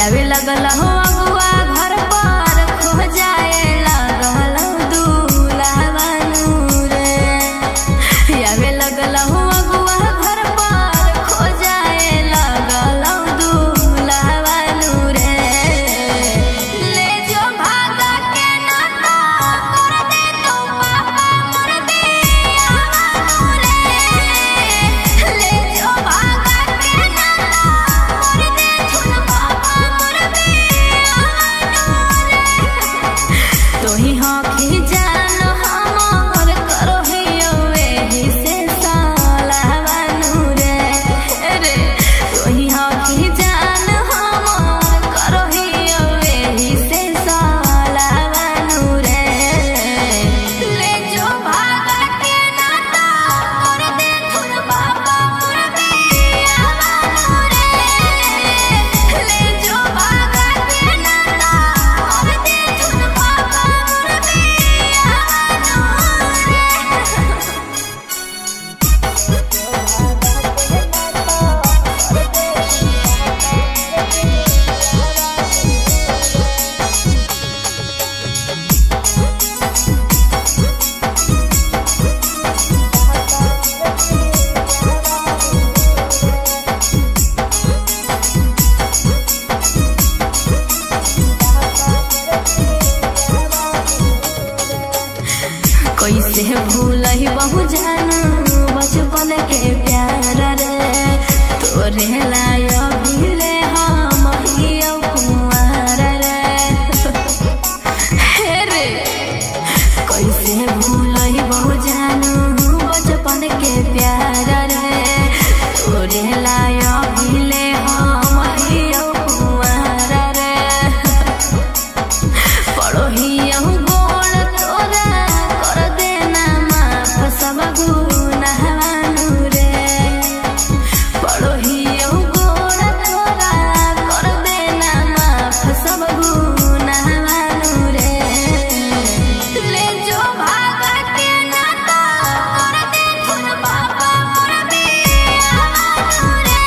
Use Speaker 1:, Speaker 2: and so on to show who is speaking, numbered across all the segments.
Speaker 1: आवे लगल हो अगुआ घर पर खो जाए लगल दूल्हा रे। आवे लगल हो अगुआ घर पर खो जाए लगल दूल्हा रे। ले जो भागा के नाता कर दे तो पापा मोर दिया रे। ले जो भागा के नाता कर दे थुन पापा मोर दिया रे। तोही आँखी जान हमर करो हियो एही से साला रे। रे तोही आँखी जान हमर करो हियो एही से साला रे। ले जो भागा के नाता कर दे थुन पापा मोर दिया रे। ले जो भागा के नाता कर दे थुन पापा मोर दिया रे। कैसे भूलही बहु जानू बचपन के प्यार रे। तोरे लायो भूले हम हियो कुंवार रे। हे रे कैसे भूलही बहु जानू बचपन के प्यार रे। तोरे लायो भूले हम हियो कुंवार रे। पढ़ोहियो गोड़ तोरा कर देना माफ सब गुनाह रे। पढ़ोहियो गोड़ तोरा कर देना माफ सब गुनाह रे। ले जो भागा के नाता कर दे थुन पापा मोर दिया रे।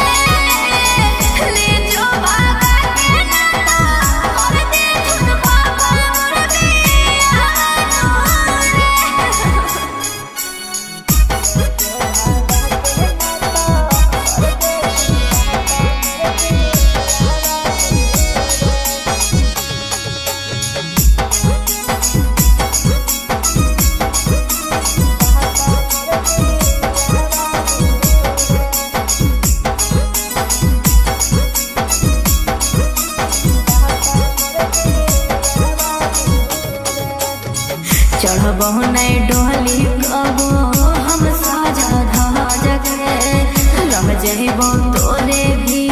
Speaker 1: ले जो भागा के नाता कर दे थुन पापा मोर दिया रे। चढ़बो नहीं डोली कबो हम साजा धाज के रह जइबो तोरे भी